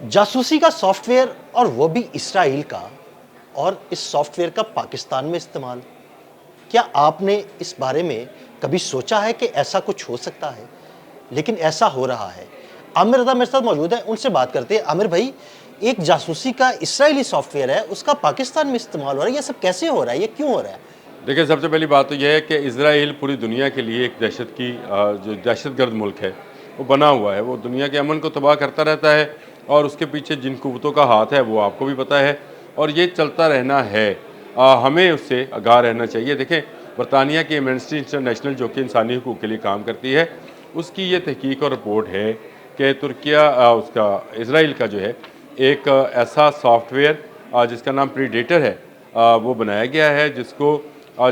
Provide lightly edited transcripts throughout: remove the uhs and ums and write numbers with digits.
जासूसी का सॉफ्टवेयर और वो भी इसराइल का, और इस सॉफ्टवेयर का पाकिस्तान में इस्तेमाल। क्या आपने इस बारे में कभी सोचा है कि ऐसा कुछ हो सकता है? लेकिन ऐसा हो रहा है। आमिर रज़ा मेरे साथ मौजूद है, उनसे बात करते हैं। आमिर भाई, एक जासूसी का इसराइली सॉफ्टवेयर है, उसका पाकिस्तान में इस्तेमाल हो रहा है, ये सब कैसे हो रहा है, ये क्यों हो रहा है? देखिए, सबसे पहली बात तो यह है कि इज़राइल पूरी दुनिया के लिए एक जो दहशतगर्द मुल्क है, वो बना हुआ है। वो दुनिया के अमन को तबाह करता रहता है और उसके पीछे जिन कुव्वतों का हाथ है वो आपको भी पता है, और ये चलता रहना है। हमें उससे आगाह रहना चाहिए। देखें, बरतानिया की एमनेस्टी इंटरनेशनल, जो कि इंसानी हकूक़ के लिए काम करती है, उसकी ये तहकीक और रिपोर्ट है कि तुर्किया उसका इज़राइल का जो है एक ऐसा सॉफ्टवेयर जिसका नाम प्रीडेटर है, वो बनाया गया है,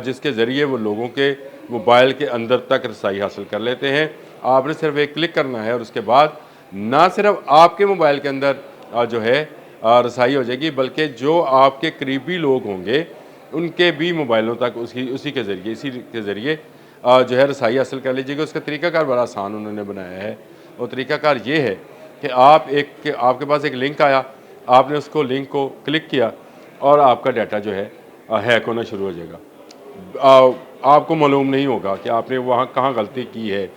जिसके ज़रिए वो लोगों के मोबाइल के अंदर तक रसाई हासिल कर लेते हैं। आपने सिर्फ एक क्लिक करना है और उसके बाद ना सिर्फ आपके मोबाइल के अंदर जो है रसाई हो जाएगी, बल्कि जो आपके करीबी लोग होंगे उनके भी मोबाइलों तक इसी के ज़रिए जो है रसाई हासिल कर लीजिएगा। उसका तरीक़ाकार बड़ा आसान उन्होंने बनाया है, और तरीक़ाकार ये है कि आपके पास एक लिंक आया, आपने उसको लिंक को क्लिक किया और आपका डाटा जो है हैक होना शुरू हो जाएगा। आपको मालूम नहीं होगा कि आपने वहाँ कहाँ गलती की है,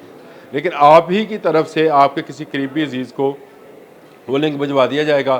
लेकिन आप ही की तरफ से आपके किसी करीबी अजीज़ को वो लिंक भिजवा दिया जाएगा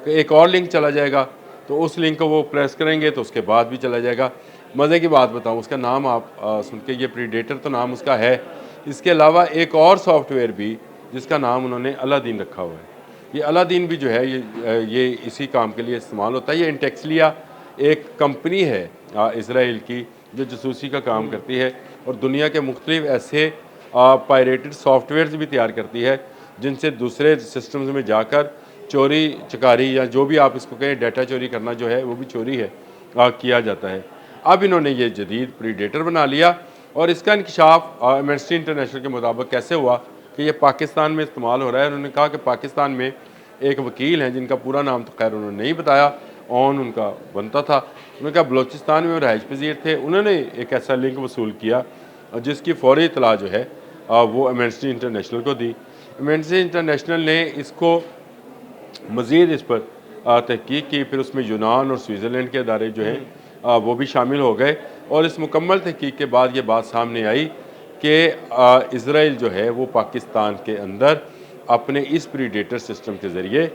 कि एक और लिंक चला जाएगा, तो उस लिंक को वो प्रेस करेंगे तो उसके बाद भी चला जाएगा। मज़े की बात बताऊँ, उसका नाम आप सुन के, ये प्रीडेटर तो नाम उसका है। इसके अलावा एक और सॉफ्टवेयर भी जिसका नाम उन्होंने अलादीन रखा हुआ है। ये अलादीन भी जो है ये इसी काम के लिए इस्तेमाल होता है। ये इंटेक्सलिया एक कंपनी है इसराइल की, जो जासूसी का काम करती है और दुनिया के मुख्तलिफ ऐसे पायरेटेड सॉफ्टवेयर्स भी तैयार करती है, जिनसे दूसरे सिस्टम्स में जाकर चोरी चकारी या जो भी आप इसको कहें, डाटा चोरी करना जो है वो भी चोरी है किया जाता है। अब इन्होंने ये जदीद प्रीडेटर बना लिया, और इसका इंकशाफ एमनेस्टी इंटरनेशनल के मुताबिक कैसे हुआ कि ये पाकिस्तान में इस्तेमाल हो रहा है। उन्होंने कहा कि पाकिस्तान में एक वकील हैं, जिनका पूरा नाम तो खैर उन्होंने नहीं बताया, ऑन उनका बनता था। उन्होंने कहा बलूचिस्तान में वो रहायश पजीर थे, उन्होंने एक ऐसा लिंक वसूल किया जिसकी फ़ौरी इतला जो है वो एमनेस्टी इंटरनेशनल को दी। एमनेस्टी इंटरनेशनल ने इसको मज़ीद इस पर तहकीक की, फिर उसमें यूनान और स्विट्ज़रलैंड के अदारे जो हैं वो भी शामिल हो गए, और इस मुकम्मल तहकीक के बाद ये बात सामने आई कि इज़राइल जो है वो पाकिस्तान के अंदर अपने इस प्रीडेटर सिस्टम के ज़रिए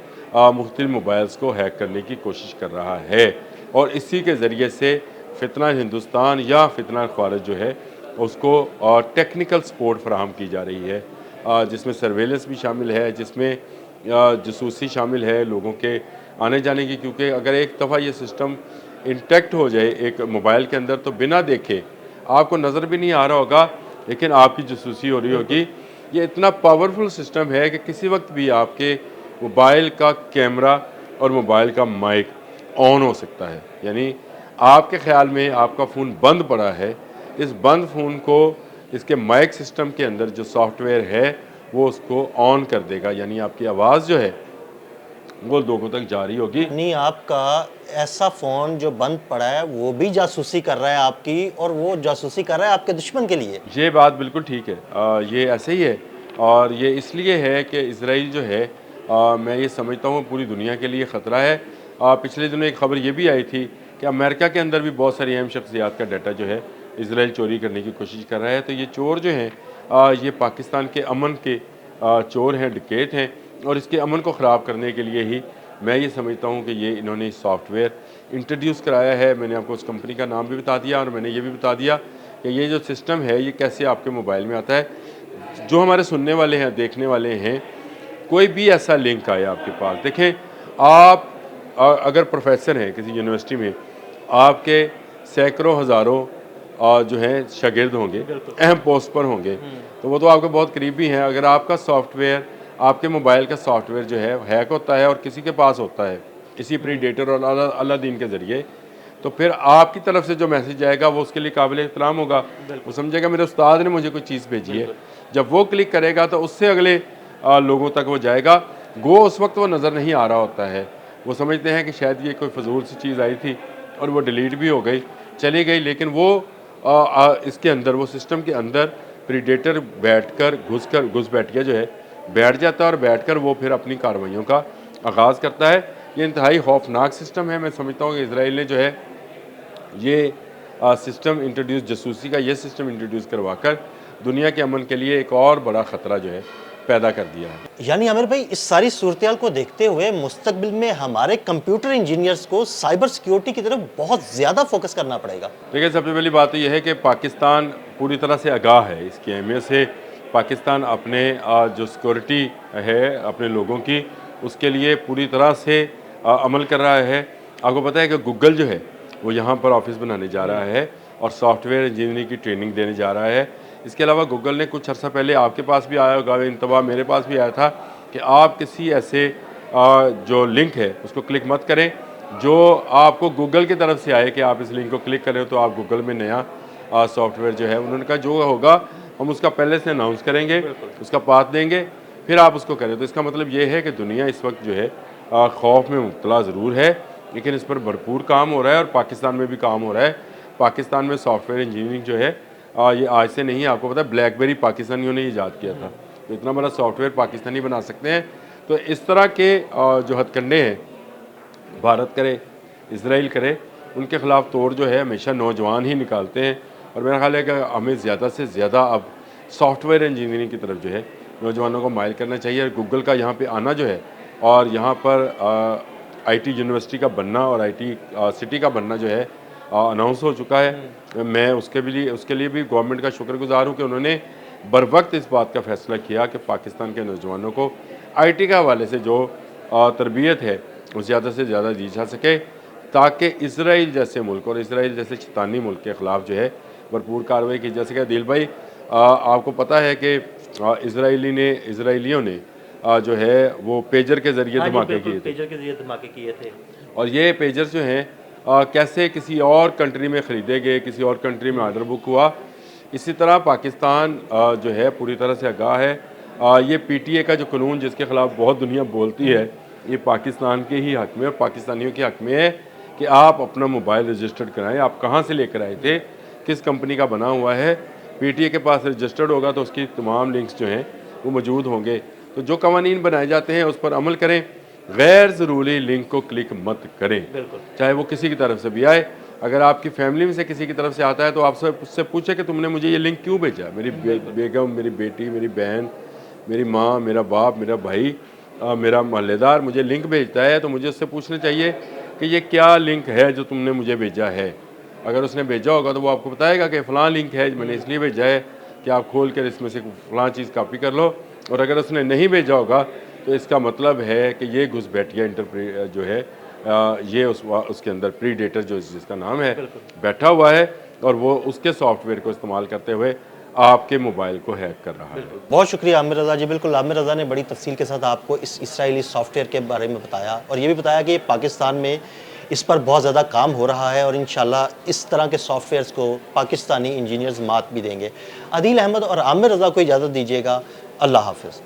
मुख्तलिफ मोबाइल्स को हैक करने की कोशिश कर रहा है, और इसी के ज़रिए से फितना हिंदुस्तान या फितना खारिज जो है उसको टेक्निकल सपोर्ट फराहम की जा रही है, जिसमें सर्वेलेंस भी शामिल है, जिसमें जासूसी शामिल है लोगों के आने जाने की। क्योंकि अगर एक दफ़ा ये सिस्टम इंटैक्ट हो जाए एक मोबाइल के अंदर, तो बिना देखे आपको नज़र भी नहीं आ रहा होगा, लेकिन आपकी जासूसी हो रही होगी। ये इतना पावरफुल सिस्टम है कि किसी वक्त भी आपके मोबाइल का कैमरा और मोबाइल का माइक ऑन हो सकता है। यानी आपके ख़्याल में आपका फ़ोन बंद पड़ा है, इस बंद फ़ोन को इसके माइक सिस्टम के अंदर जो सॉफ्टवेयर है वो उसको ऑन कर देगा, यानी आपकी आवाज़ जो है वो लोगों तक जा रही होगी। नहीं, आपका ऐसा फ़ोन जो बंद पड़ा है वो भी जासूसी कर रहा है आपकी, और वो जासूसी कर रहा है आपके दुश्मन के लिए। ये बात बिल्कुल ठीक है। ये ऐसे ही है, और ये इसलिए है कि इज़राइल जो है मैं ये समझता हूँ पूरी दुनिया के लिए ख़तरा है। पिछले दिनों एक ख़बर ये भी आई थी कि अमेरिका के अंदर भी बहुत सारी अहम शख्सियात का डाटा जो है इज़राइल चोरी करने की कोशिश कर रहा है। तो ये चोर जो हैं ये पाकिस्तान के अमन के चोर हैं, डकैत हैं, और इसके अमन को ख़राब करने के लिए ही मैं ये समझता हूँ कि ये इन्होंने सॉफ्टवेयर इंट्रोड्यूस कराया है। मैंने आपको उस कंपनी का नाम भी बता दिया, और मैंने ये भी बता दिया कि ये जो सिस्टम है ये कैसे आपके मोबाइल में आता है। जो हमारे सुनने वाले हैं, देखने वाले हैं, कोई भी ऐसा लिंक आए आपके पास, देखें आप अगर प्रोफेसर हैं किसी यूनिवर्सिटी में, आपके सैकड़ों हज़ारों जो हैं शागिर्द होंगे, अहम पोस्ट पर होंगे, तो वो तो आपके बहुत करीबी हैं। अगर आपका सॉफ्टवेयर, आपके मोबाइल का सॉफ्टवेयर जो है हैक होता है और किसी के पास होता है इसी प्रीडेटर और अलादीन के ज़रिए, तो फिर आपकी तरफ से जो मैसेज आएगा वो उसके लिए काबिल एहतराम होगा। वो समझेगा मेरे उस्ताद ने मुझे कोई चीज़ भेजी है। जब वो क्लिक करेगा तो उससे अगले लोगों तक वो जाएगा। गो उस वक्त वो नज़र नहीं आ रहा होता है, वो समझते हैं कि शायद ये कोई फजूल सी चीज़ आई थी और वो डिलीट भी हो गई, चली गई, लेकिन वो इसके अंदर, वो सिस्टम के अंदर प्रीडेटर घुस बैठिया जो है बैठ जाता है, और बैठकर वो फिर अपनी कार्रवाइयों का آغاز کرتا ہے۔ یہ انتہائی خوفناک سسٹم ہے۔ میں سمجھتا ہوں کہ اسرائیل نے جو ہے یہ سسٹم انٹروڈیوس، جاسوسی کا یہ سسٹم انٹروڈیوس کروا کر دنیا کے امن کے لیے ایک اور بڑا خطرہ جو ہے پیدا کر دیا ہے۔ یعنی عامر بھائی، اس ساری صورتحال کو دیکھتے ہوئے مستقبل میں ہمارے کمپیوٹر انجینئرز کو سائبر سیکیورٹی کی طرف بہت زیادہ فوکس کرنا پڑے گا۔ دیکھیں، سب سے پہلی بات تو یہ ہے کہ پاکستان پوری طرح سے آگاہ ہے اس کی اہمیت سے۔ پاکستان اپنے جو سیکورٹی ہے اپنے لوگوں کی، اس کے لیے پوری طرح سے عمل کر رہا ہے۔ آپ کو پتہ ہے کہ گوگل جو ہے وہ یہاں پر آفس بنانے جا رہا ہے اور سافٹ ویئر انجینئرنگ کی ٹریننگ دینے جا رہا ہے۔ اس کے علاوہ گوگل نے کچھ عرصہ پہلے آپ کے پاس بھی آیا ہوگا، انتباہ میرے پاس بھی آیا تھا کہ آپ کسی ایسے جو لنک ہے اس کو کلک مت کریں جو آپ کو گوگل کی طرف سے آئے کہ آپ اس لنک کو کلک کریں تو آپ گوگل میں نیا سافٹ ویئر جو ہے، انہوں نے کہا جو ہوگا ہم اس کا پہلے سے اناؤنس کریں گے، اس کا پاتھ دیں گے، پھر آپ اس کو کریں۔ تو اس کا مطلب یہ ہے کہ دنیا اس وقت جو ہے خوف میں مبتلا ضرور ہے، لیکن اس پر بھرپور کام ہو رہا ہے اور پاکستان میں بھی کام ہو رہا ہے۔ پاکستان میں سافٹ ویئر انجینئرنگ جو ہے یہ آج سے نہیں، آپ کو پتہ ہے بلیک بیری پاکستانیوں نے ایجاد کیا تھا، تو اتنا بڑا سافٹ ویئر پاکستانی بنا سکتے ہیں۔ تو اس طرح کے جو ہتھ کنڈے ہیں، بھارت کرے، اسرائیل کرے، ان کے خلاف توڑ جو ہے ہمیشہ نوجوان ہی نکالتے ہیں، اور میرا خیال ہے کہ ہمیں زیادہ سے زیادہ اب سافٹ ویئر انجینئرنگ کی طرف جو ہے نوجوانوں کو مائل کرنا چاہیے۔ اور گوگل کا یہاں پہ آنا جو ہے اور یہاں پر آئی ٹی یونیورسٹی کا بننا اور آئی ٹی سٹی کا بننا جو ہے اناؤنس ہو چکا ہے۔ میں اس کے لیے بھی گورنمنٹ کا شکر گزار ہوں کہ انہوں نے بر وقت اس بات کا فیصلہ کیا کہ پاکستان کے نوجوانوں کو آئی ٹی کے حوالے سے جو تربیت ہے وہ زیادہ سے زیادہ دی جا سکے، تاکہ اسرائیل جیسے ملک اور اسرائیل جیسے شیطانی ملک کے خلاف جو ہے بھرپور کارروائی کی جا سکے۔ عادل بھائی، آپ کو پتہ ہے کہ اسرائیلیوں نے جو ہے وہ پیجر کے ذریعے دھماکے کیے تھے، پیجر کے ذریعے دھماکے کیے تھے، اور یہ پیجر جو ہیں کیسے کسی اور کنٹری میں خریدے گئے، کسی اور کنٹری میں آرڈر بک ہوا۔ اسی طرح پاکستان جو ہے پوری طرح سے آگاہ ہے۔ یہ پی ٹی اے کا جو قانون جس کے خلاف بہت دنیا بولتی ہے، یہ پاکستان کے ہی حق میں اور پاکستانیوں کے حق میں ہے کہ آپ اپنا موبائل رجسٹرڈ کرائیں۔ آپ کہاں سے لے کر آئے تھے، کس کمپنی کا بنا ہوا ہے، پی ٹی اے کے پاس رجسٹرڈ ہوگا تو اس کی تمام لنکس جو ہیں وہ موجود ہوں گے۔ تو جو قوانین بنائے جاتے ہیں اس پر عمل کریں، غیر ضروری لنک کو کلک مت کریں، چاہے وہ کسی کی طرف سے بھی آئے۔ اگر آپ کی فیملی میں سے کسی کی طرف سے آتا ہے تو آپ اس سے پوچھیں کہ تم نے مجھے یہ لنک کیوں بھیجا۔ میری بیگم، میری بیٹی، میری بہن، میری ماں، میرا باپ، میرا بھائی، میرا محلے دار مجھے لنک بھیجتا ہے تو مجھے اس سے پوچھنا چاہیے کہ یہ کیا لنک ہے جو تم نے مجھے بھیجا ہے۔ اگر اس نے بھیجا ہوگا تو وہ آپ کو بتائے گا کہ فلاں لنک ہے، میں نے اس لیے بھیجا ہے کہ آپ کھول کر اس میں سے فلاں چیز کاپی کر لو، اور اگر اس نے نہیں بھیجا ہوگا تو اس کا مطلب ہے کہ یہ گھسپیٹیا جو ہے یہ اس کے اندر پری ڈیٹر جو جس کا نام ہے بیٹھا ہوا ہے، اور وہ اس کے سافٹ ویئر کو استعمال کرتے ہوئے آپ کے موبائل کو ہیک کر رہا ہے۔ بہت شکریہ عامر رضا جی۔ بالکل، عامر رضا نے بڑی تفصیل کے ساتھ آپ کو اس اسرائیلی سافٹ ویئر کے بارے میں بتایا، اور یہ بھی بتایا کہ پاکستان میں اس پر بہت زیادہ کام ہو رہا ہے، اور انشاءاللہ اس طرح کے سافٹ ویئرز کو پاکستانی انجینئرز مات بھی دیں گے۔ عادل احمد اور عامر رضا کو اجازت دیجیے گا۔ اللہ حافظ۔